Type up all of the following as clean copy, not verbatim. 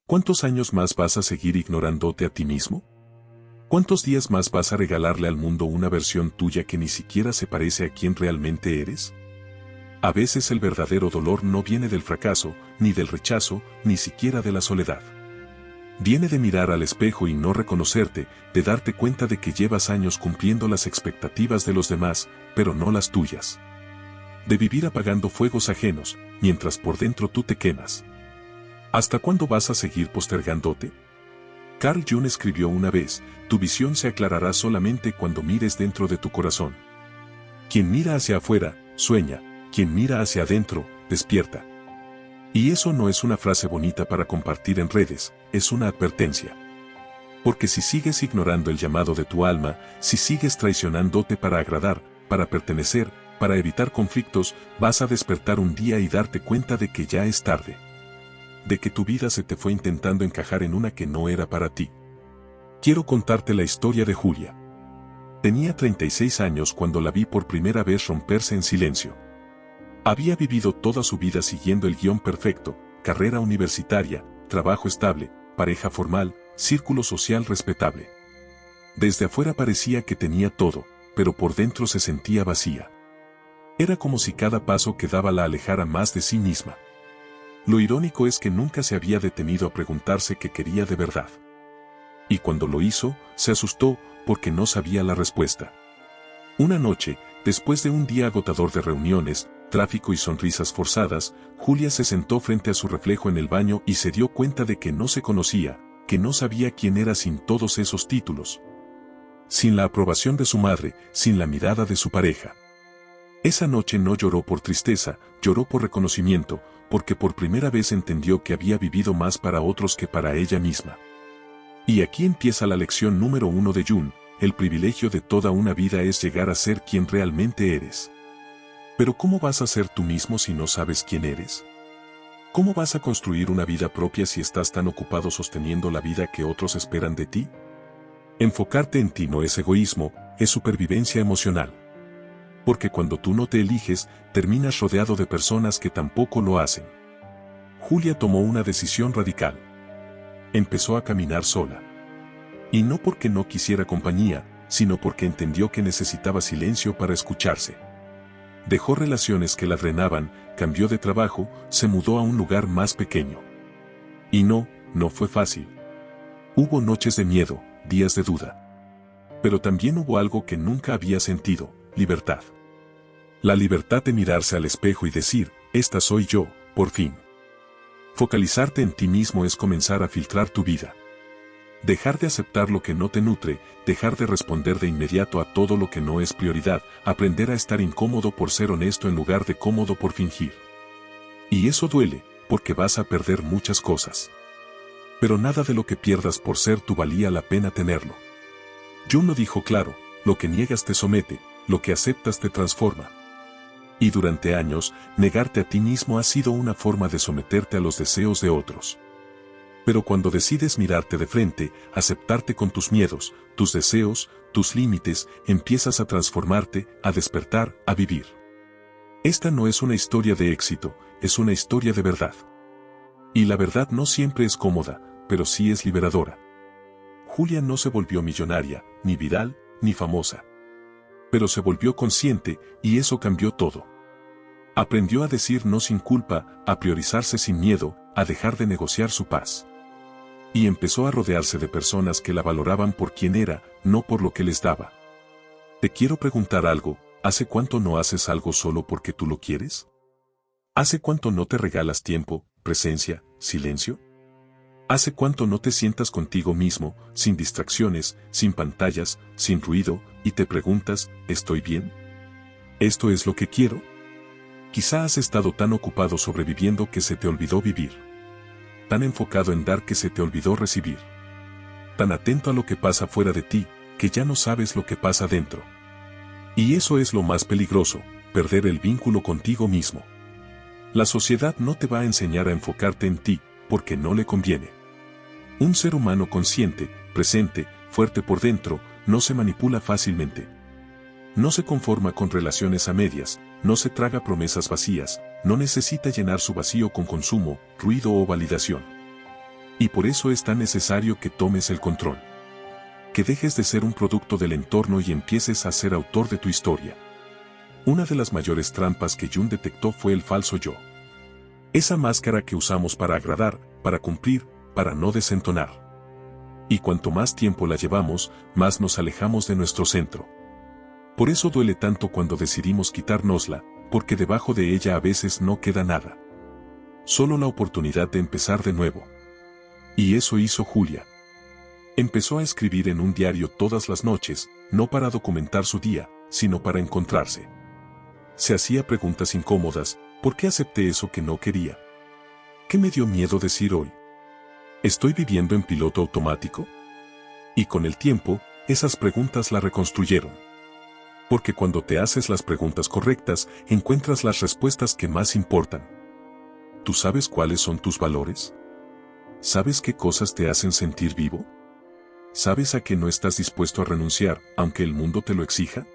¿Cuántos años más vas a seguir ignorándote a ti mismo? ¿Cuántos días más vas a regalarle al mundo una versión tuya que ni siquiera se parece a quien realmente eres? A veces el verdadero dolor no viene del fracaso, ni del rechazo, ni siquiera de la soledad. Viene de mirar al espejo y no reconocerte, de darte cuenta de que llevas años cumpliendo las expectativas de los demás, pero no las tuyas. De vivir apagando fuegos ajenos, mientras por dentro tú te quemas. ¿Hasta cuándo vas a seguir postergándote? Carl Jung escribió una vez, tu visión se aclarará solamente cuando mires dentro de tu corazón. Quien mira hacia afuera, sueña, quien mira hacia adentro, despierta. Y eso no es una frase bonita para compartir en redes, es una advertencia. Porque si sigues ignorando el llamado de tu alma, si sigues traicionándote para agradar, para pertenecer, para evitar conflictos, vas a despertar un día y darte cuenta de que ya es tarde. De que tu vida se te fue intentando encajar en una que no era para ti. Quiero contarte la historia de Julia. Tenía 36 años cuando la vi por primera vez romperse en silencio. Había vivido toda su vida siguiendo el guión perfecto, carrera universitaria, trabajo estable, pareja formal, círculo social respetable. Desde afuera parecía que tenía todo, pero por dentro se sentía vacía. Era como si cada paso que daba la alejara más de sí misma. Lo irónico es que nunca se había detenido a preguntarse qué quería de verdad. Y cuando lo hizo, se asustó porque no sabía la respuesta. Una noche, después de un día agotador de reuniones, tráfico y sonrisas forzadas, Julia se sentó frente a su reflejo en el baño y se dio cuenta de que no se conocía, que no sabía quién era sin todos esos títulos. Sin la aprobación de su madre, sin la mirada de su pareja. Esa noche no lloró por tristeza, lloró por reconocimiento, porque por primera vez entendió que había vivido más para otros que para ella misma. Y aquí empieza la lección número 1 de Jung, el privilegio de toda una vida es llegar a ser quien realmente eres. Pero ¿cómo vas a ser tú mismo si no sabes quién eres? ¿Cómo vas a construir una vida propia si estás tan ocupado sosteniendo la vida que otros esperan de ti? Enfocarte en ti no es egoísmo, es supervivencia emocional. Porque cuando tú no te eliges, terminas rodeado de personas que tampoco lo hacen. Julia tomó una decisión radical. Empezó a caminar sola. Y no porque no quisiera compañía, sino porque entendió que necesitaba silencio para escucharse. Dejó relaciones que la drenaban, cambió de trabajo, se mudó a un lugar más pequeño. Y no fue fácil. Hubo noches de miedo, días de duda. Pero también hubo algo que nunca había sentido, libertad. La libertad de mirarse al espejo y decir, esta soy yo, por fin. Focalizarte en ti mismo es comenzar a filtrar tu vida. Dejar de aceptar lo que no te nutre, dejar de responder de inmediato a todo lo que no es prioridad, aprender a estar incómodo por ser honesto en lugar de cómodo por fingir. Y eso duele, porque vas a perder muchas cosas. Pero nada de lo que pierdas por ser tú valía la pena tenerlo. Jung lo dijo claro, lo que niegas te somete, lo que aceptas te transforma. Y durante años, negarte a ti mismo ha sido una forma de someterte a los deseos de otros. Pero cuando decides mirarte de frente, aceptarte con tus miedos, tus deseos, tus límites, empiezas a transformarte, a despertar, a vivir. Esta no es una historia de éxito, es una historia de verdad. Y la verdad no siempre es cómoda, pero sí es liberadora. Julia no se volvió millonaria, ni viral, ni famosa. Pero se volvió consciente, y eso cambió todo. Aprendió a decir no sin culpa, a priorizarse sin miedo, a dejar de negociar su paz. Y empezó a rodearse de personas que la valoraban por quien era, no por lo que les daba. Te quiero preguntar algo, ¿hace cuánto no haces algo solo porque tú lo quieres? ¿Hace cuánto no te regalas tiempo, presencia, silencio? ¿Hace cuánto no te sientas contigo mismo, sin distracciones, sin pantallas, sin ruido, y te preguntas, ¿estoy bien? ¿Esto es lo que quiero? Quizá has estado tan ocupado sobreviviendo que se te olvidó vivir. Tan enfocado en dar que se te olvidó recibir. Tan atento a lo que pasa fuera de ti, que ya no sabes lo que pasa dentro. Y eso es lo más peligroso, perder el vínculo contigo mismo. La sociedad no te va a enseñar a enfocarte en ti, porque no le conviene. Un ser humano consciente, presente, fuerte por dentro, no se manipula fácilmente. No se conforma con relaciones a medias, no se traga promesas vacías, no necesita llenar su vacío con consumo, ruido o validación. Y por eso es tan necesario que tomes el control. Que dejes de ser un producto del entorno y empieces a ser autor de tu historia. Una de las mayores trampas que Jung detectó fue el falso yo. Esa máscara que usamos para agradar, para cumplir, para no desentonar. Y cuanto más tiempo la llevamos, más nos alejamos de nuestro centro. Por eso duele tanto cuando decidimos quitárnosla, porque debajo de ella a veces no queda nada. Solo la oportunidad de empezar de nuevo. Y eso hizo Julia. Empezó a escribir en un diario todas las noches, no para documentar su día, sino para encontrarse. Se hacía preguntas incómodas: ¿por qué acepté eso que no quería? ¿Qué me dio miedo decir hoy? ¿Estoy viviendo en piloto automático? Y con el tiempo, esas preguntas la reconstruyeron. Porque cuando te haces las preguntas correctas, encuentras las respuestas que más importan. ¿Tú sabes cuáles son tus valores? ¿Sabes qué cosas te hacen sentir vivo? ¿Sabes a qué no estás dispuesto a renunciar, aunque el mundo te lo exija?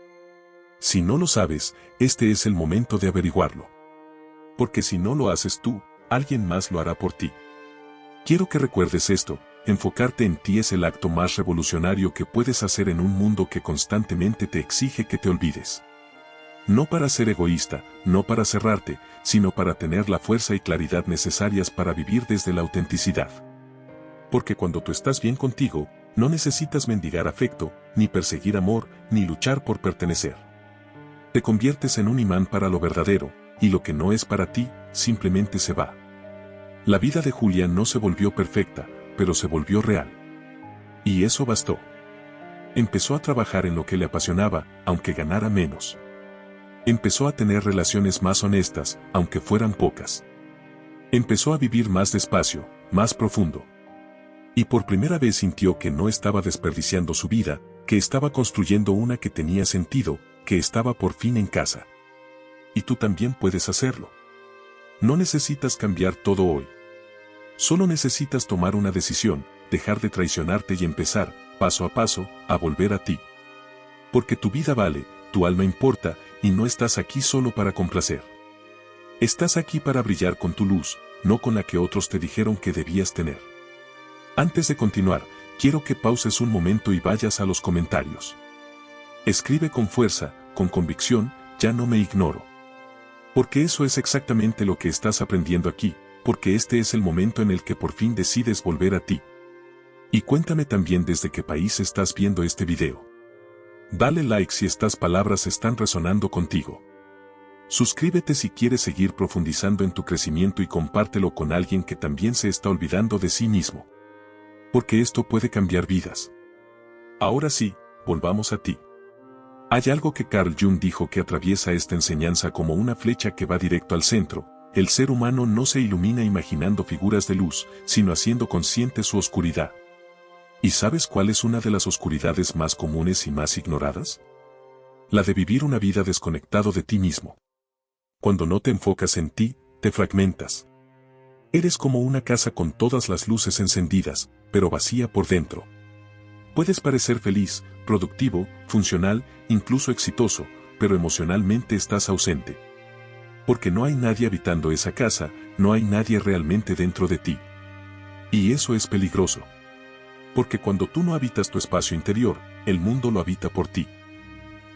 Si no lo sabes, este es el momento de averiguarlo. Porque si no lo haces tú, alguien más lo hará por ti. Quiero que recuerdes esto: enfocarte en ti es el acto más revolucionario que puedes hacer en un mundo que constantemente te exige que te olvides. No para ser egoísta, no para cerrarte, sino para tener la fuerza y claridad necesarias para vivir desde la autenticidad. Porque cuando tú estás bien contigo, no necesitas mendigar afecto, ni perseguir amor, ni luchar por pertenecer. Te conviertes en un imán para lo verdadero, y lo que no es para ti, simplemente se va. La vida de Julia no se volvió perfecta, pero se volvió real. Y eso bastó. Empezó a trabajar en lo que le apasionaba, aunque ganara menos. Empezó a tener relaciones más honestas, aunque fueran pocas. Empezó a vivir más despacio, más profundo. Y por primera vez sintió que no estaba desperdiciando su vida, que estaba construyendo una que tenía sentido, que estaba por fin en casa. Y tú también puedes hacerlo. No necesitas cambiar todo hoy. Solo necesitas tomar una decisión, dejar de traicionarte y empezar, paso a paso, a volver a ti. Porque tu vida vale, tu alma importa, y no estás aquí solo para complacer. Estás aquí para brillar con tu luz, no con la que otros te dijeron que debías tener. Antes de continuar, quiero que pauses un momento y vayas a los comentarios. Escribe con fuerza, con convicción: ya no me ignoro. Porque eso es exactamente lo que estás aprendiendo aquí, porque este es el momento en el que por fin decides volver a ti. Y cuéntame también desde qué país estás viendo este video. Dale like si estas palabras están resonando contigo. Suscríbete si quieres seguir profundizando en tu crecimiento y compártelo con alguien que también se está olvidando de sí mismo. Porque esto puede cambiar vidas. Ahora sí, volvamos a ti. Hay algo que Carl Jung dijo que atraviesa esta enseñanza como una flecha que va directo al centro: el ser humano no se ilumina imaginando figuras de luz, sino haciendo consciente su oscuridad. ¿Y sabes cuál es una de las oscuridades más comunes y más ignoradas? La de vivir una vida desconectado de ti mismo. Cuando no te enfocas en ti, te fragmentas. Eres como una casa con todas las luces encendidas, pero vacía por dentro. Puedes parecer feliz, productivo, funcional, incluso exitoso, pero emocionalmente estás ausente. Porque no hay nadie habitando esa casa, no hay nadie realmente dentro de ti. Y eso es peligroso. Porque cuando tú no habitas tu espacio interior, el mundo lo habita por ti.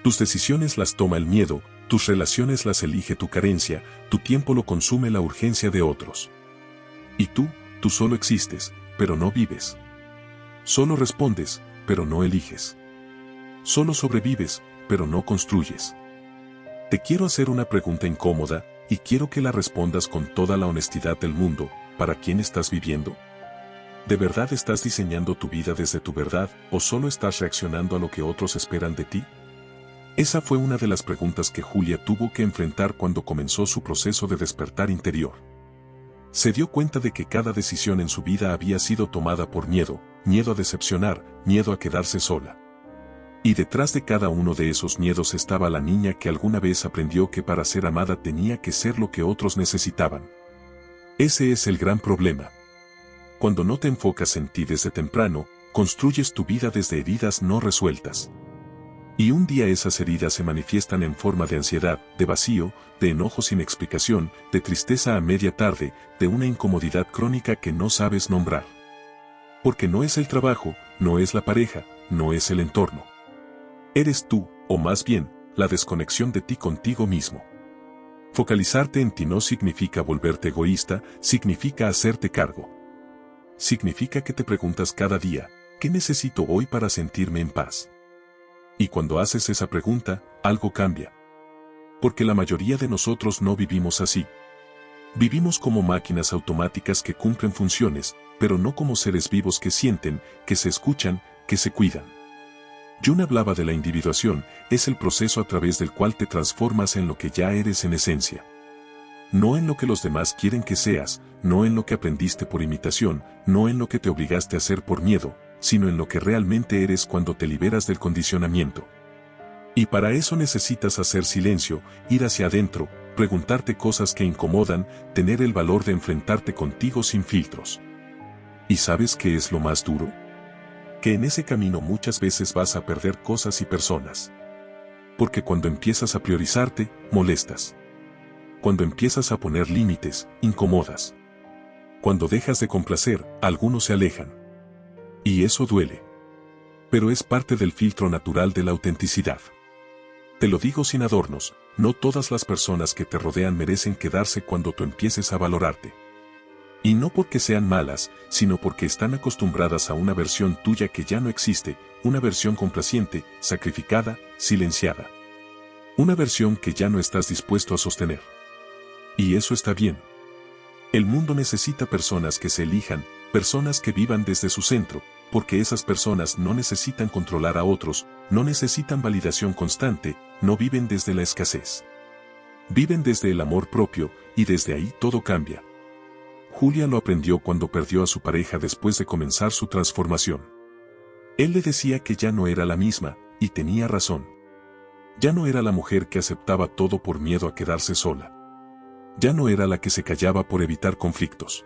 Tus decisiones las toma el miedo, tus relaciones las elige tu carencia, tu tiempo lo consume la urgencia de otros. Y tú solo existes, pero no vives. Solo respondes, pero no eliges. Solo sobrevives, pero no construyes. Te quiero hacer una pregunta incómoda, y quiero que la respondas con toda la honestidad del mundo: ¿para quién estás viviendo? ¿De verdad estás diseñando tu vida desde tu verdad, o solo estás reaccionando a lo que otros esperan de ti? Esa fue una de las preguntas que Julia tuvo que enfrentar cuando comenzó su proceso de despertar interior. Se dio cuenta de que cada decisión en su vida había sido tomada por miedo, miedo a decepcionar, miedo a quedarse sola. Y detrás de cada uno de esos miedos estaba la niña que alguna vez aprendió que para ser amada tenía que ser lo que otros necesitaban. Ese es el gran problema. Cuando no te enfocas en ti desde temprano, construyes tu vida desde heridas no resueltas. Y un día esas heridas se manifiestan en forma de ansiedad, de vacío, de enojo sin explicación, de tristeza a media tarde, de una incomodidad crónica que no sabes nombrar. Porque no es el trabajo, no es la pareja, no es el entorno. Eres tú, o más bien, la desconexión de ti contigo mismo. Focalizarte en ti no significa volverte egoísta, significa hacerte cargo. Significa que te preguntas cada día, ¿qué necesito hoy para sentirme en paz? Y cuando haces esa pregunta, algo cambia. Porque la mayoría de nosotros no vivimos así. Vivimos como máquinas automáticas que cumplen funciones, pero no como seres vivos que sienten, que se escuchan, que se cuidan. Jung hablaba de la individuación, es el proceso a través del cual te transformas en lo que ya eres en esencia. No en lo que los demás quieren que seas, no en lo que aprendiste por imitación, no en lo que te obligaste a hacer por miedo, sino en lo que realmente eres cuando te liberas del condicionamiento. Y para eso necesitas hacer silencio, ir hacia adentro, preguntarte cosas que incomodan, tener el valor de enfrentarte contigo sin filtros. ¿Y sabes qué es lo más duro? Que en ese camino muchas veces vas a perder cosas y personas. Porque cuando empiezas a priorizarte, molestas. Cuando empiezas a poner límites, incomodas. Cuando dejas de complacer, algunos se alejan. Y eso duele. Pero es parte del filtro natural de la autenticidad. Te lo digo sin adornos, no todas las personas que te rodean merecen quedarse cuando tú empieces a valorarte. Y no porque sean malas, sino porque están acostumbradas a una versión tuya que ya no existe, una versión complaciente, sacrificada, silenciada. Una versión que ya no estás dispuesto a sostener. Y eso está bien. El mundo necesita personas que se elijan, personas que vivan desde su centro, porque esas personas no necesitan controlar a otros, no necesitan validación constante, no viven desde la escasez. Viven desde el amor propio, y desde ahí todo cambia. Julia lo aprendió cuando perdió a su pareja después de comenzar su transformación. Él le decía que ya no era la misma, y tenía razón. Ya no era la mujer que aceptaba todo por miedo a quedarse sola. Ya no era la que se callaba por evitar conflictos.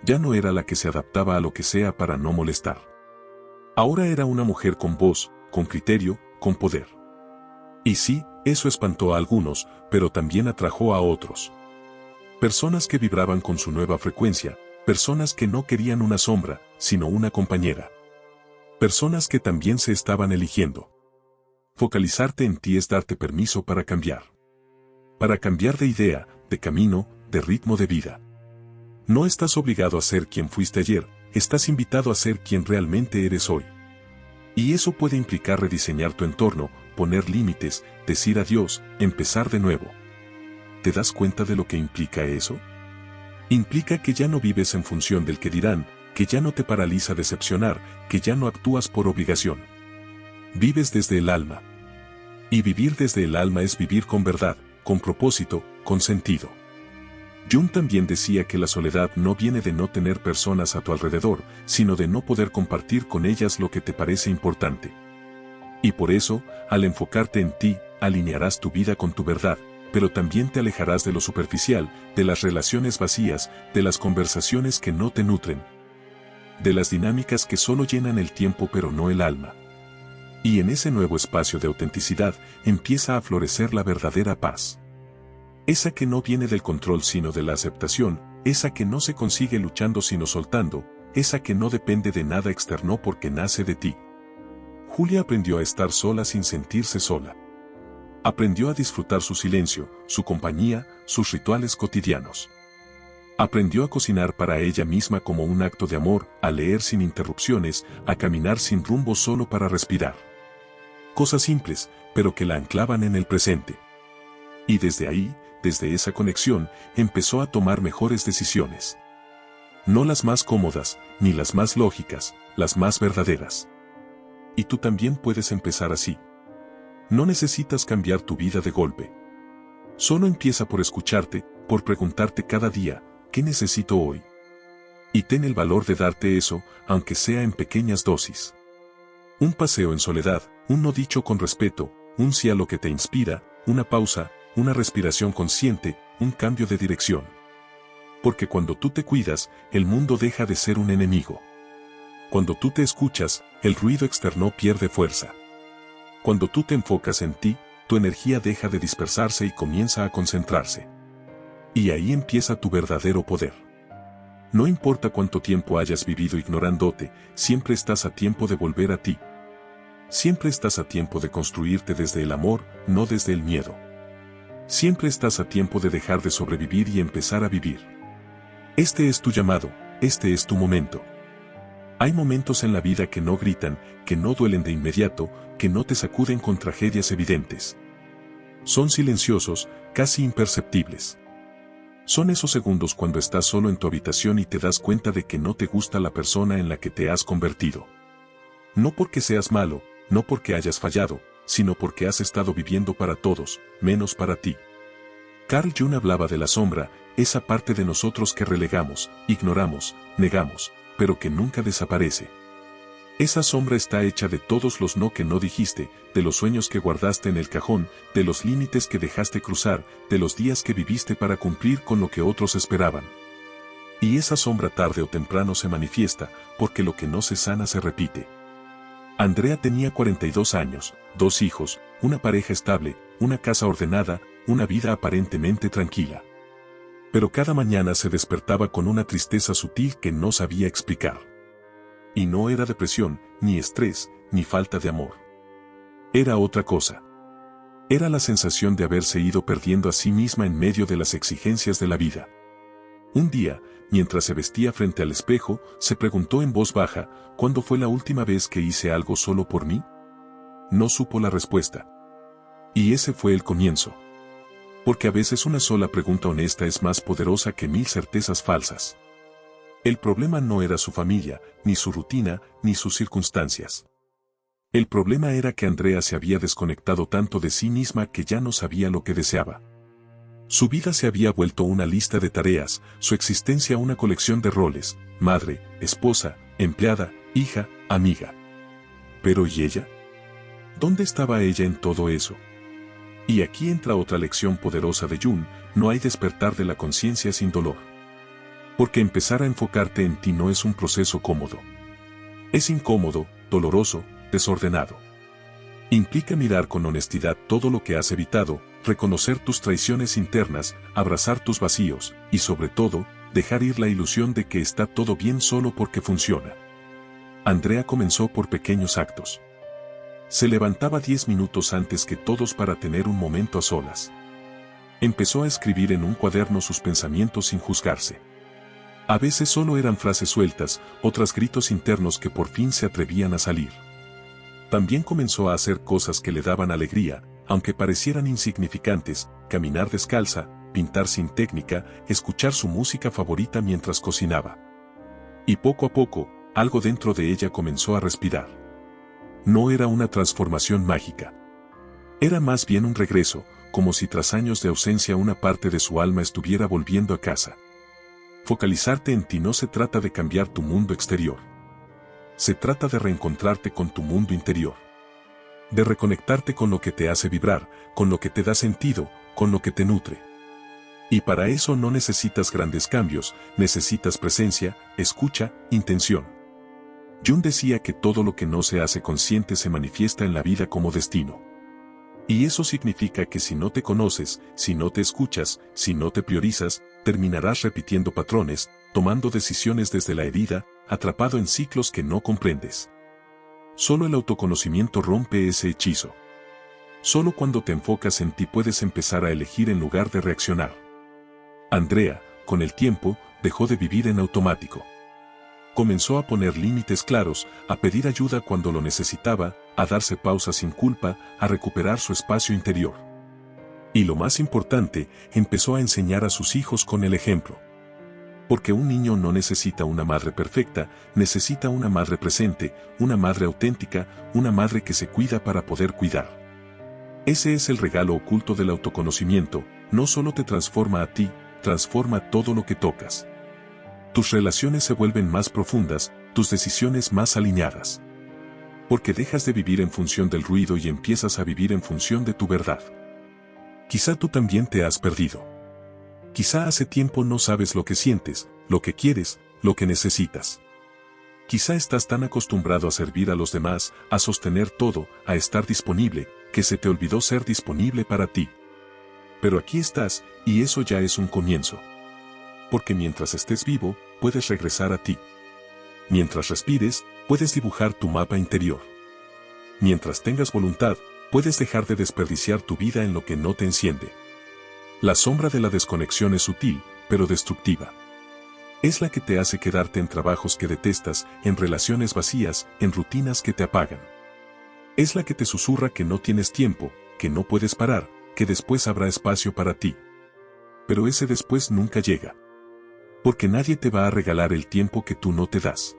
Ya no era la que se adaptaba a lo que sea para no molestar. Ahora era una mujer con voz, con criterio, con poder. Y sí, eso espantó a algunos, pero también atrajo a otros. Personas que vibraban con su nueva frecuencia, personas que no querían una sombra, sino una compañera. Personas que también se estaban eligiendo. Focalizarte en ti es darte permiso para cambiar. Para cambiar de idea, de camino, de ritmo de vida. No estás obligado a ser quien fuiste ayer, estás invitado a ser quien realmente eres hoy. Y eso puede implicar rediseñar tu entorno, poner límites, decir adiós, empezar de nuevo. ¿Te das cuenta de lo que implica eso? Implica que ya no vives en función del que dirán, que ya no te paraliza decepcionar, que ya no actúas por obligación. Vives desde el alma. Y vivir desde el alma es vivir con verdad, con propósito, con sentido. Jung también decía que la soledad no viene de no tener personas a tu alrededor, sino de no poder compartir con ellas lo que te parece importante. Y por eso, al enfocarte en ti, alinearás tu vida con tu verdad, pero también te alejarás de lo superficial, de las relaciones vacías, de las conversaciones que no te nutren, de las dinámicas que solo llenan el tiempo pero no el alma. Y en ese nuevo espacio de autenticidad empieza a florecer la verdadera paz. Esa que no viene del control sino de la aceptación, esa que no se consigue luchando sino soltando, esa que no depende de nada externo porque nace de ti. Julia aprendió a estar sola sin sentirse sola. Aprendió a disfrutar su silencio, su compañía, sus rituales cotidianos. Aprendió a cocinar para ella misma como un acto de amor, a leer sin interrupciones, a caminar sin rumbo solo para respirar. Cosas simples, pero que la anclaban en el presente. Y desde ahí, desde esa conexión, empezó a tomar mejores decisiones. No las más cómodas, ni las más lógicas, las más verdaderas. Y tú también puedes empezar así. No necesitas cambiar tu vida de golpe. Solo empieza por escucharte, por preguntarte cada día, ¿qué necesito hoy? Y ten el valor de darte eso, aunque sea en pequeñas dosis. Un paseo en soledad, un no dicho con respeto, un sí a lo que te inspira, una pausa, una respiración consciente, un cambio de dirección. Porque cuando tú te cuidas, el mundo deja de ser un enemigo. Cuando tú te escuchas, el ruido externo pierde fuerza. Cuando tú te enfocas en ti, tu energía deja de dispersarse y comienza a concentrarse. Y ahí empieza tu verdadero poder. No importa cuánto tiempo hayas vivido ignorándote, siempre estás a tiempo de volver a ti. Siempre estás a tiempo de construirte desde el amor, no desde el miedo. Siempre estás a tiempo de dejar de sobrevivir y empezar a vivir. Este es tu llamado, este es tu momento. Hay momentos en la vida que no gritan, que no duelen de inmediato, que no te sacuden con tragedias evidentes. Son silenciosos, casi imperceptibles. Son esos segundos cuando estás solo en tu habitación y te das cuenta de que no te gusta la persona en la que te has convertido. No porque seas malo, no porque hayas fallado, sino porque has estado viviendo para todos, menos para ti. Carl Jung hablaba de la sombra, esa parte de nosotros que relegamos, ignoramos, negamos, pero que nunca desaparece. Esa sombra está hecha de todos los no que no dijiste, de los sueños que guardaste en el cajón, de los límites que dejaste cruzar, de los días que viviste para cumplir con lo que otros esperaban. Y esa sombra tarde o temprano se manifiesta, porque lo que no se sana se repite. Andrea tenía 42 años, 2 hijos, una pareja estable, una casa ordenada, una vida aparentemente tranquila. Pero cada mañana se despertaba con una tristeza sutil que no sabía explicar. Y no era depresión, ni estrés, ni falta de amor. Era otra cosa. Era la sensación de haberse ido perdiendo a sí misma en medio de las exigencias de la vida. Un día, mientras se vestía frente al espejo, se preguntó en voz baja, ¿cuándo fue la última vez que hice algo solo por mí? No supo la respuesta. Y ese fue el comienzo. Porque a veces una sola pregunta honesta es más poderosa que 1000 certezas falsas. El problema no era su familia, ni su rutina, ni sus circunstancias. El problema era que Andrea se había desconectado tanto de sí misma que ya no sabía lo que deseaba. Su vida se había vuelto una lista de tareas, su existencia una colección de roles, madre, esposa, empleada, hija, amiga. Pero ¿y ella? ¿Dónde estaba ella en todo eso? Y aquí entra otra lección poderosa de Jung: no hay despertar de la conciencia sin dolor. Porque empezar a enfocarte en ti no es un proceso cómodo. Es incómodo, doloroso, desordenado. Implica mirar con honestidad todo lo que has evitado, reconocer tus traiciones internas, abrazar tus vacíos, y sobre todo, dejar ir la ilusión de que está todo bien solo porque funciona. Andrea comenzó por pequeños actos. Se levantaba 10 minutos antes que todos para tener un momento a solas. Empezó a escribir en un cuaderno sus pensamientos sin juzgarse. A veces solo eran frases sueltas, otras gritos internos que por fin se atrevían a salir. También comenzó a hacer cosas que le daban alegría, aunque parecieran insignificantes: caminar descalza, pintar sin técnica, escuchar su música favorita mientras cocinaba. Y poco a poco, algo dentro de ella comenzó a respirar. No era una transformación mágica. Era más bien un regreso, como si tras años de ausencia una parte de su alma estuviera volviendo a casa. Focalizarte en ti no se trata de cambiar tu mundo exterior. Se trata de reencontrarte con tu mundo interior. De reconectarte con lo que te hace vibrar, con lo que te da sentido, con lo que te nutre. Y para eso no necesitas grandes cambios, necesitas presencia, escucha, intención. Jung decía que todo lo que no se hace consciente se manifiesta en la vida como destino. Y eso significa que si no te conoces, si no te escuchas, si no te priorizas, terminarás repitiendo patrones, tomando decisiones desde la herida, atrapado en ciclos que no comprendes. Solo el autoconocimiento rompe ese hechizo. Solo cuando te enfocas en ti puedes empezar a elegir en lugar de reaccionar. Andrea, con el tiempo, dejó de vivir en automático. Comenzó a poner límites claros, a pedir ayuda cuando lo necesitaba, a darse pausas sin culpa, a recuperar su espacio interior. Y lo más importante, empezó a enseñar a sus hijos con el ejemplo. Porque un niño no necesita una madre perfecta, necesita una madre presente, una madre auténtica, una madre que se cuida para poder cuidar. Ese es el regalo oculto del autoconocimiento: no solo te transforma a ti, transforma todo lo que tocas. Tus relaciones se vuelven más profundas, tus decisiones más alineadas. Porque dejas de vivir en función del ruido y empiezas a vivir en función de tu verdad. Quizá tú también te has perdido. Quizá hace tiempo no sabes lo que sientes, lo que quieres, lo que necesitas. Quizá estás tan acostumbrado a servir a los demás, a sostener todo, a estar disponible, que se te olvidó ser disponible para ti. Pero aquí estás, y eso ya es un comienzo. Porque mientras estés vivo, puedes regresar a ti. Mientras respires, puedes dibujar tu mapa interior. Mientras tengas voluntad, puedes dejar de desperdiciar tu vida en lo que no te enciende. La sombra de la desconexión es sutil, pero destructiva. Es la que te hace quedarte en trabajos que detestas, en relaciones vacías, en rutinas que te apagan. Es la que te susurra que no tienes tiempo, que no puedes parar, que después habrá espacio para ti. Pero ese después nunca llega. Porque nadie te va a regalar el tiempo que tú no te das.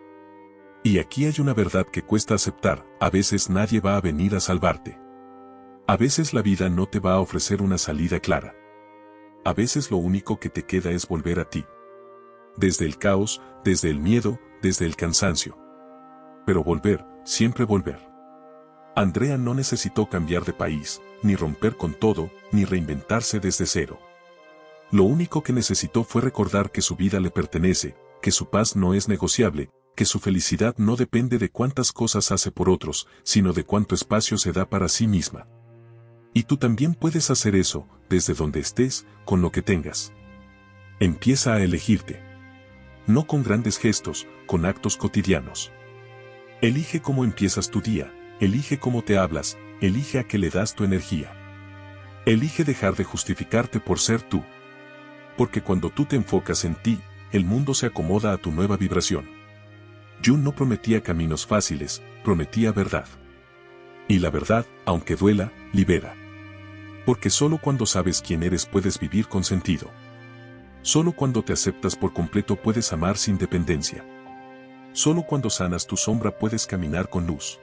Y aquí hay una verdad que cuesta aceptar: a veces nadie va a venir a salvarte. A veces la vida no te va a ofrecer una salida clara. A veces lo único que te queda es volver a ti. Desde el caos, desde el miedo, desde el cansancio. Pero volver, siempre volver. Andrea no necesitó cambiar de país, ni romper con todo, ni reinventarse desde cero. Lo único que necesitó fue recordar que su vida le pertenece, que su paz no es negociable, que su felicidad no depende de cuántas cosas hace por otros, sino de cuánto espacio se da para sí misma. Y tú también puedes hacer eso, desde donde estés, con lo que tengas. Empieza a elegirte. No con grandes gestos, con actos cotidianos. Elige cómo empiezas tu día, elige cómo te hablas, elige a qué le das tu energía. Elige dejar de justificarte por ser tú. Porque cuando tú te enfocas en ti, el mundo se acomoda a tu nueva vibración. Jung no prometía caminos fáciles, prometía verdad. Y la verdad, aunque duela, libera. Porque solo cuando sabes quién eres puedes vivir con sentido. Solo cuando te aceptas por completo puedes amar sin dependencia. Solo cuando sanas tu sombra puedes caminar con luz.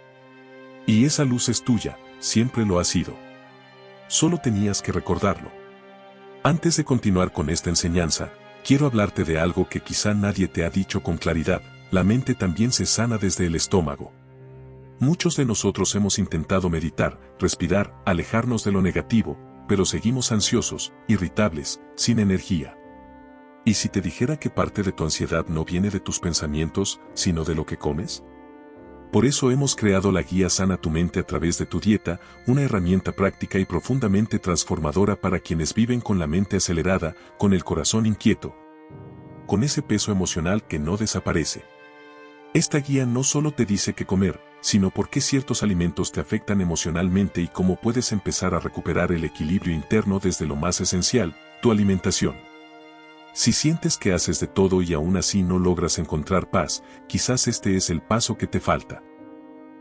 Y esa luz es tuya, siempre lo ha sido. Solo tenías que recordarlo. Antes de continuar con esta enseñanza, quiero hablarte de algo que quizá nadie te ha dicho con claridad: la mente también se sana desde el estómago. Muchos de nosotros hemos intentado meditar, respirar, alejarnos de lo negativo, pero seguimos ansiosos, irritables, sin energía. ¿Y si te dijera que parte de tu ansiedad no viene de tus pensamientos, sino de lo que comes? Por eso hemos creado la guía Sana tu mente a través de tu dieta, una herramienta práctica y profundamente transformadora para quienes viven con la mente acelerada, con el corazón inquieto, con ese peso emocional que no desaparece. Esta guía no solo te dice qué comer, sino por qué ciertos alimentos te afectan emocionalmente y cómo puedes empezar a recuperar el equilibrio interno desde lo más esencial, tu alimentación. Si sientes que haces de todo y aún así no logras encontrar paz, quizás este es el paso que te falta.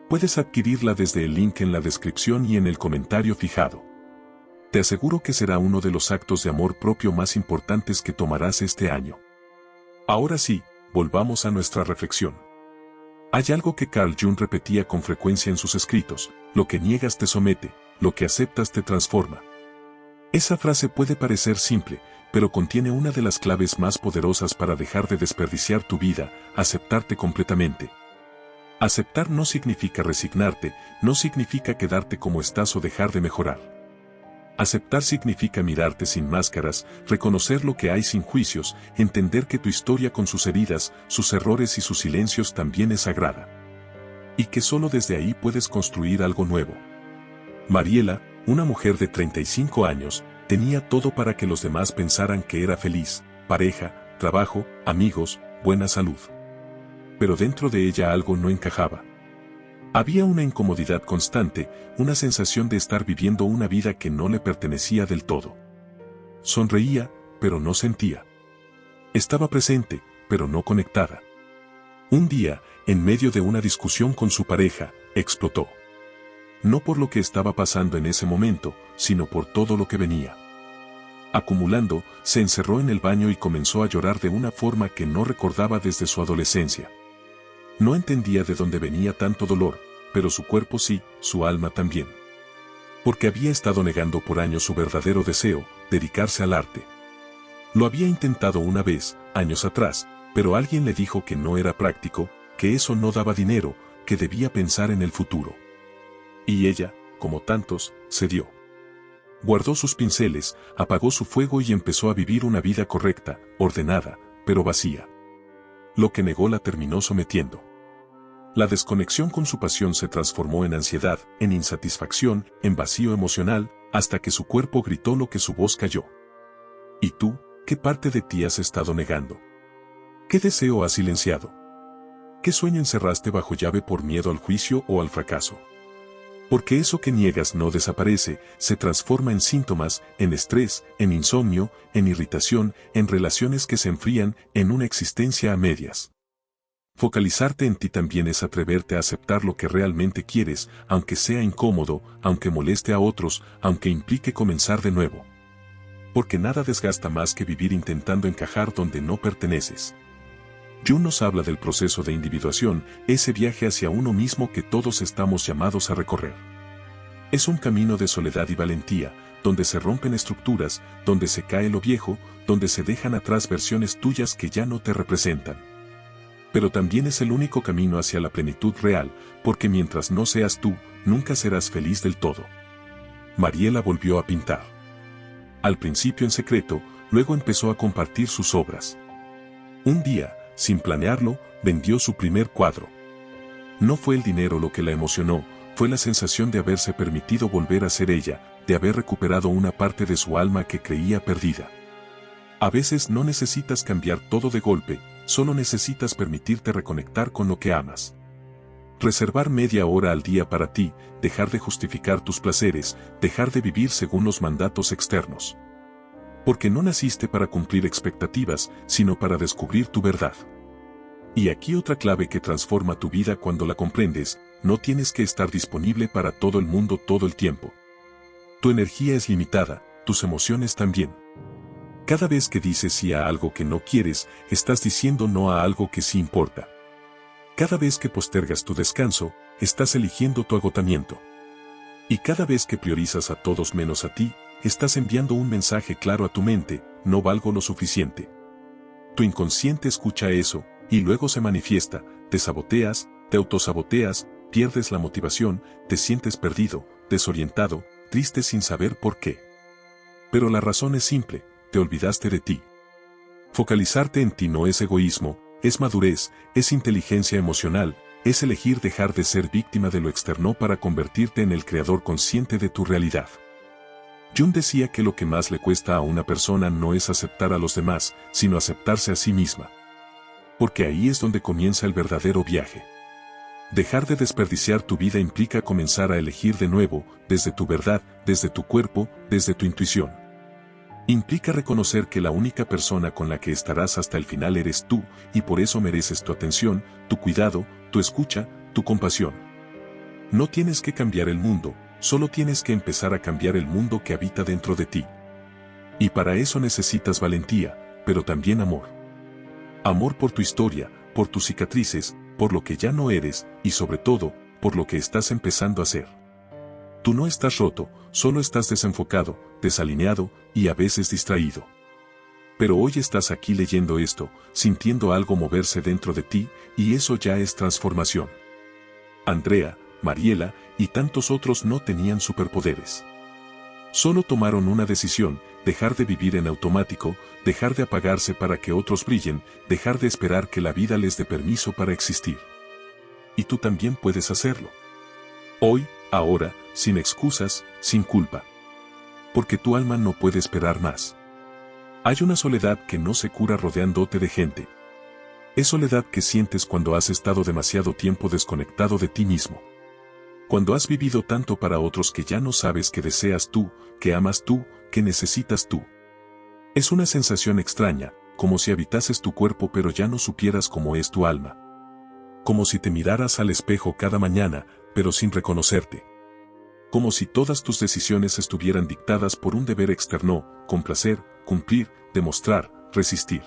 Puedes adquirirla desde el link en la descripción y en el comentario fijado. Te aseguro que será uno de los actos de amor propio más importantes que tomarás este año. Ahora sí, volvamos a nuestra reflexión. Hay algo que Carl Jung repetía con frecuencia en sus escritos: lo que niegas te somete, lo que aceptas te transforma. Esa frase puede parecer simple, pero contiene una de las claves más poderosas para dejar de desperdiciar tu vida: aceptarte completamente. Aceptar no significa resignarte, no significa quedarte como estás o dejar de mejorar. Aceptar significa mirarte sin máscaras, reconocer lo que hay sin juicios, entender que tu historia con sus heridas, sus errores y sus silencios también es sagrada. Y que solo desde ahí puedes construir algo nuevo. Mariela, una mujer de 35 años, tenía todo para que los demás pensaran que era feliz: pareja, trabajo, amigos, buena salud. Pero dentro de ella algo no encajaba. Había una incomodidad constante, una sensación de estar viviendo una vida que no le pertenecía del todo. Sonreía, pero no sentía. Estaba presente, pero no conectada. Un día, en medio de una discusión con su pareja, explotó. No por lo que estaba pasando en ese momento, sino por todo lo que venía acumulando. Se encerró en el baño y comenzó a llorar de una forma que no recordaba desde su adolescencia. No entendía de dónde venía tanto dolor, pero su cuerpo sí, su alma también. Porque había estado negando por años su verdadero deseo: dedicarse al arte. Lo había intentado una vez, años atrás, pero alguien le dijo que no era práctico, que eso no daba dinero, que debía pensar en el futuro. Y ella, como tantos, cedió. Guardó sus pinceles, apagó su fuego y empezó a vivir una vida correcta, ordenada, pero vacía. Lo que negó la terminó sometiendo. La desconexión con su pasión se transformó en ansiedad, en insatisfacción, en vacío emocional, hasta que su cuerpo gritó lo que su voz calló. ¿Y tú, ¿Qué parte de ti has estado negando? ¿Qué deseo has silenciado? ¿Qué sueño encerraste bajo llave por miedo al juicio o al fracaso? Porque eso que niegas no desaparece, se transforma en síntomas, en estrés, en insomnio, en irritación, en relaciones que se enfrían, en una existencia a medias. Focalizarte en ti también es atreverte a aceptar lo que realmente quieres, aunque sea incómodo, aunque moleste a otros, aunque implique comenzar de nuevo. Porque nada desgasta más que vivir intentando encajar donde no perteneces. Jung nos habla del proceso de individuación, ese viaje hacia uno mismo que todos estamos llamados a recorrer. Es un camino de soledad y valentía, donde se rompen estructuras, donde se cae lo viejo, donde se dejan atrás versiones tuyas que ya no te representan. Pero también es el único camino hacia la plenitud real, porque mientras no seas tú, nunca serás feliz del todo. Mariela volvió a pintar. Al principio en secreto, luego empezó a compartir sus obras. Un día, sin planearlo, vendió su primer cuadro. No fue el dinero lo que la emocionó, fue la sensación de haberse permitido volver a ser ella, de haber recuperado una parte de su alma que creía perdida. A veces no necesitas cambiar todo de golpe, solo necesitas permitirte reconectar con lo que amas. Reservar media hora al día para ti, dejar de justificar tus placeres, dejar de vivir según los mandatos externos. Porque no naciste para cumplir expectativas, sino para descubrir tu verdad. Y aquí otra clave que transforma tu vida cuando la comprendes: no tienes que estar disponible para todo el mundo todo el tiempo. Tu energía es limitada, tus emociones también. Cada vez que dices sí a algo que no quieres, estás diciendo no a algo que sí importa. Cada vez que postergas tu descanso, estás eligiendo tu agotamiento. Y cada vez que priorizas a todos menos a ti, estás enviando un mensaje claro a tu mente: no valgo lo suficiente. Tu inconsciente escucha eso, y luego se manifiesta, te saboteas, te autosaboteas, pierdes la motivación, te sientes perdido, desorientado, triste sin saber por qué. Pero la razón es simple: te olvidaste de ti. Focalizarte en ti no es egoísmo, es madurez, es inteligencia emocional, es elegir dejar de ser víctima de lo externo para convertirte en el creador consciente de tu realidad. Jung decía que lo que más le cuesta a una persona no es aceptar a los demás, sino aceptarse a sí misma. Porque ahí es donde comienza el verdadero viaje. Dejar de desperdiciar tu vida implica comenzar a elegir de nuevo, desde tu verdad, desde tu cuerpo, desde tu intuición. Implica reconocer que la única persona con la que estarás hasta el final eres tú, y por eso mereces tu atención, tu cuidado, tu escucha, tu compasión. No tienes que cambiar el mundo, solo tienes que empezar a cambiar el mundo que habita dentro de ti. Y para eso necesitas valentía, pero también amor. Amor por tu historia, por tus cicatrices, por lo que ya no eres, y sobre todo, por lo que estás empezando a ser. Tú no estás roto, solo estás desenfocado, desalineado, y a veces distraído. Pero hoy estás aquí leyendo esto, sintiendo algo moverse dentro de ti, y eso ya es transformación. Andrea, Mariela, y tantos otros no tenían superpoderes. Solo tomaron una decisión: dejar de vivir en automático, dejar de apagarse para que otros brillen, dejar de esperar que la vida les dé permiso para existir. Y tú también puedes hacerlo. Hoy, ahora, sin excusas, sin culpa. Porque tu alma no puede esperar más. Hay una soledad que no se cura rodeándote de gente. Es soledad que sientes cuando has estado demasiado tiempo desconectado de ti mismo. Cuando has vivido tanto para otros que ya no sabes qué deseas tú, qué amas tú, qué necesitas tú. Es una sensación extraña, como si habitases tu cuerpo pero ya no supieras cómo es tu alma. Como si te miraras al espejo cada mañana, pero sin reconocerte. Como si todas tus decisiones estuvieran dictadas por un deber externo: complacer, cumplir, demostrar, resistir.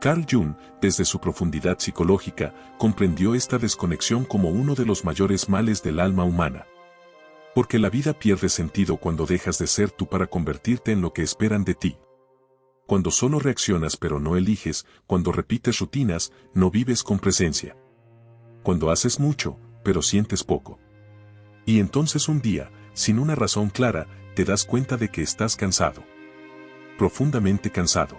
Carl Jung, desde su profundidad psicológica, comprendió esta desconexión como uno de los mayores males del alma humana. Porque la vida pierde sentido cuando dejas de ser tú para convertirte en lo que esperan de ti. Cuando solo reaccionas pero no eliges, cuando repites rutinas, no vives con presencia. Cuando haces mucho, pero sientes poco. Y entonces un día, sin una razón clara, te das cuenta de que estás cansado. Profundamente cansado.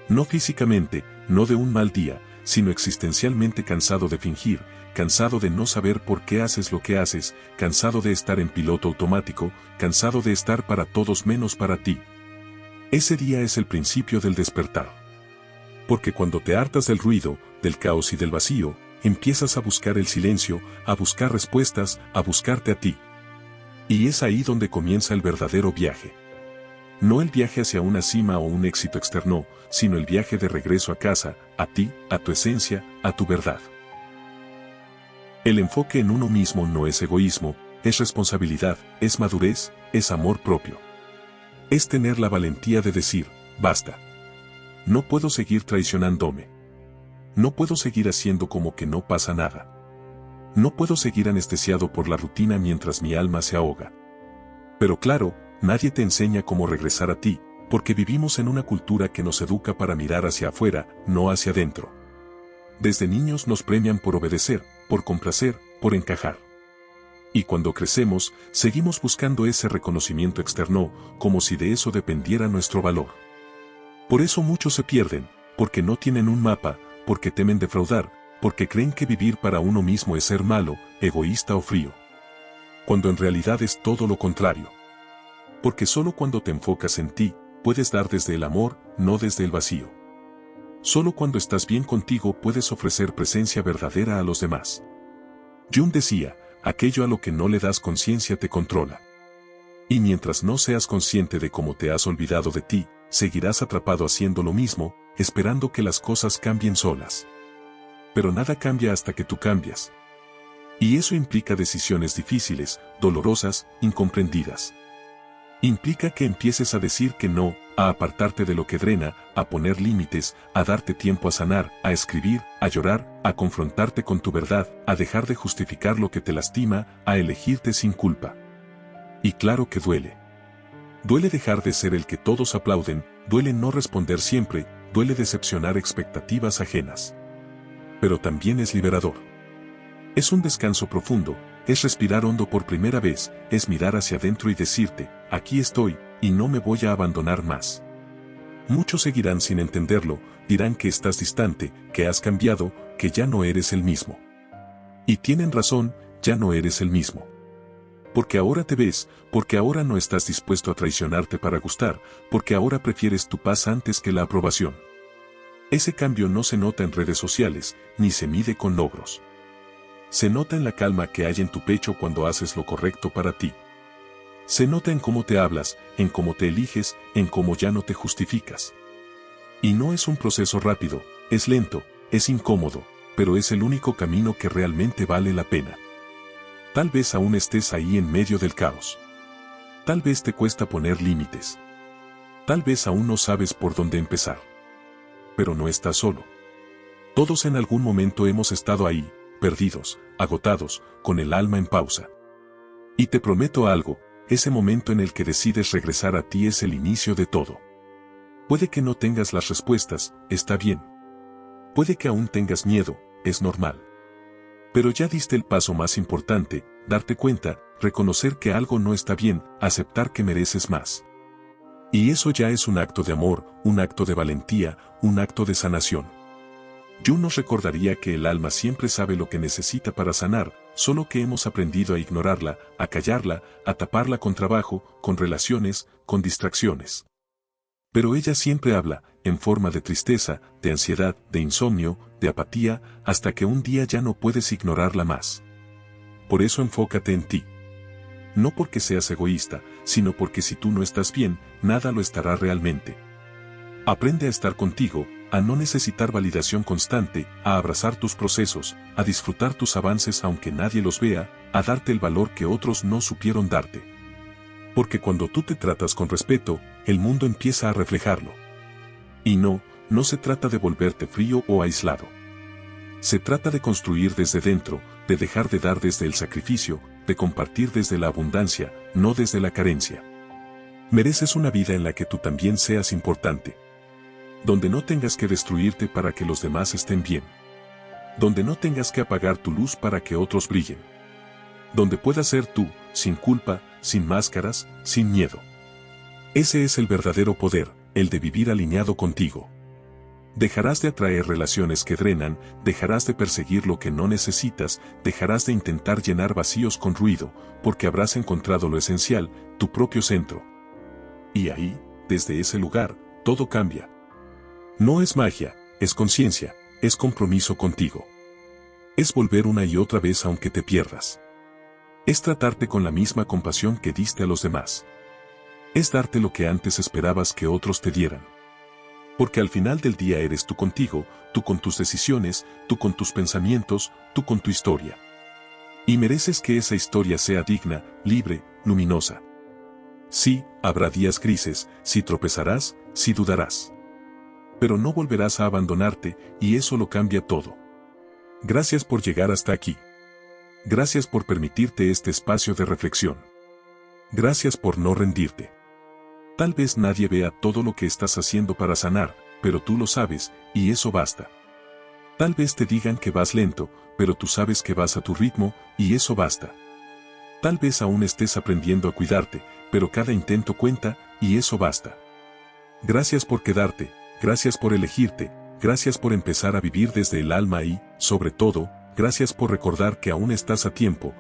No físicamente, no de un mal día, sino existencialmente cansado de fingir, cansado de no saber por qué haces lo que haces, cansado de estar en piloto automático, cansado de estar para todos menos para ti. Ese día es el principio del despertar. Porque cuando te hartas del ruido, del caos y del vacío, empiezas a buscar el silencio, a buscar respuestas, a buscarte a ti. Y es ahí donde comienza el verdadero viaje. No el viaje hacia una cima o un éxito externo, sino el viaje de regreso a casa, a ti, a tu esencia, a tu verdad. El enfoque en uno mismo no es egoísmo, es responsabilidad, es madurez, es amor propio. Es tener la valentía de decir, basta. No puedo seguir traicionándome. No puedo seguir haciendo como que no pasa nada. No puedo seguir anestesiado por la rutina mientras mi alma se ahoga. Pero claro, nadie te enseña cómo regresar a ti, porque vivimos en una cultura que nos educa para mirar hacia afuera, no hacia adentro. Desde niños nos premian por obedecer, por complacer, por encajar. Y cuando crecemos, seguimos buscando ese reconocimiento externo, como si de eso dependiera nuestro valor. Por eso muchos se pierden, porque no tienen un mapa, porque temen defraudar, porque creen que vivir para uno mismo es ser malo, egoísta o frío. Cuando en realidad es todo lo contrario. Porque solo cuando te enfocas en ti, puedes dar desde el amor, no desde el vacío. Solo cuando estás bien contigo puedes ofrecer presencia verdadera a los demás. Jung decía, aquello a lo que no le das conciencia te controla. Y mientras no seas consciente de cómo te has olvidado de ti, seguirás atrapado haciendo lo mismo, esperando que las cosas cambien solas. Pero nada cambia hasta que tú cambias. Y eso implica decisiones difíciles, dolorosas, incomprendidas. Implica que empieces a decir que no, a apartarte de lo que drena, a poner límites, a darte tiempo a sanar, a escribir, a llorar, a confrontarte con tu verdad, a dejar de justificar lo que te lastima, a elegirte sin culpa. Y claro que duele. Duele dejar de ser el que todos aplauden, duele no responder siempre, duele decepcionar expectativas ajenas. Pero también es liberador. Es un descanso profundo, es respirar hondo por primera vez, es mirar hacia adentro y decirte, aquí estoy, y no me voy a abandonar más. Muchos seguirán sin entenderlo, dirán que estás distante, que has cambiado, que ya no eres el mismo. Y tienen razón, ya no eres el mismo. Porque ahora te ves, porque ahora no estás dispuesto a traicionarte para gustar, porque ahora prefieres tu paz antes que la aprobación. Ese cambio no se nota en redes sociales, ni se mide con logros. Se nota en la calma que hay en tu pecho cuando haces lo correcto para ti. Se nota en cómo te hablas, en cómo te eliges, en cómo ya no te justificas. Y no es un proceso rápido, es lento, es incómodo, pero es el único camino que realmente vale la pena. Tal vez aún estés ahí en medio del caos. Tal vez te cuesta poner límites. Tal vez aún no sabes por dónde empezar. Pero no estás solo. Todos en algún momento hemos estado ahí, perdidos, agotados, con el alma en pausa. Y te prometo algo, ese momento en el que decides regresar a ti es el inicio de todo. Puede que no tengas las respuestas, está bien. Puede que aún tengas miedo, es normal. Pero ya diste el paso más importante, darte cuenta, reconocer que algo no está bien, aceptar que mereces más. Y eso ya es un acto de amor, un acto de valentía, un acto de sanación. Jung nos recordaría que el alma siempre sabe lo que necesita para sanar, solo que hemos aprendido a ignorarla, a callarla, a taparla con trabajo, con relaciones, con distracciones. Pero ella siempre habla, en forma de tristeza, de ansiedad, de insomnio, de apatía, hasta que un día ya no puedes ignorarla más. Por eso enfócate en ti. No porque seas egoísta, sino porque si tú no estás bien, nada lo estará realmente. Aprende a estar contigo, a no necesitar validación constante, a abrazar tus procesos, a disfrutar tus avances aunque nadie los vea, a darte el valor que otros no supieron darte. Porque cuando tú te tratas con respeto, el mundo empieza a reflejarlo. Y no se trata de volverte frío o aislado. Se trata de construir desde dentro, de dejar de dar desde el sacrificio, de compartir desde la abundancia, no desde la carencia. Mereces una vida en la que tú también seas importante. Donde no tengas que destruirte para que los demás estén bien. Donde no tengas que apagar tu luz para que otros brillen. Donde puedas ser tú, sin culpa, sin máscaras, sin miedo. Ese es el verdadero poder, el de vivir alineado contigo. Dejarás de atraer relaciones que drenan, dejarás de perseguir lo que no necesitas, dejarás de intentar llenar vacíos con ruido, porque habrás encontrado lo esencial, tu propio centro. Y ahí, desde ese lugar, todo cambia. No es magia, es conciencia, es compromiso contigo. Es volver una y otra vez aunque te pierdas. Es tratarte con la misma compasión que diste a los demás. Es darte lo que antes esperabas que otros te dieran. Porque al final del día eres tú contigo, tú con tus decisiones, tú con tus pensamientos, tú con tu historia. Y mereces que esa historia sea digna, libre, luminosa. Sí, habrá días grises, sí tropezarás, sí dudarás. Pero no volverás a abandonarte, y eso lo cambia todo. Gracias por llegar hasta aquí. Gracias por permitirte este espacio de reflexión. Gracias por no rendirte. Tal vez nadie vea todo lo que estás haciendo para sanar, pero tú lo sabes, y eso basta. Tal vez te digan que vas lento, pero tú sabes que vas a tu ritmo, y eso basta. Tal vez aún estés aprendiendo a cuidarte, pero cada intento cuenta, y eso basta. Gracias por quedarte, gracias por elegirte, gracias por empezar a vivir desde el alma y, sobre todo, gracias por recordar que aún estás a tiempo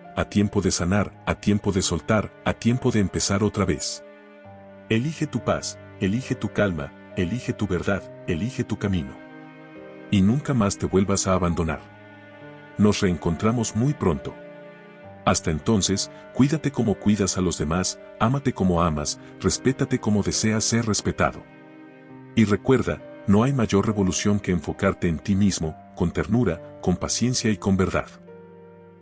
de sanar, a tiempo de soltar, a tiempo de empezar otra vez. Elige tu paz, elige tu calma, elige tu verdad, elige tu camino. Y nunca más te vuelvas a abandonar. Nos reencontramos muy pronto. Hasta entonces, cuídate como cuidas a los demás, ámate como amas, respétate como deseas ser respetado. Y recuerda, no hay mayor revolución que enfocarte en ti mismo, con ternura, con paciencia y con verdad.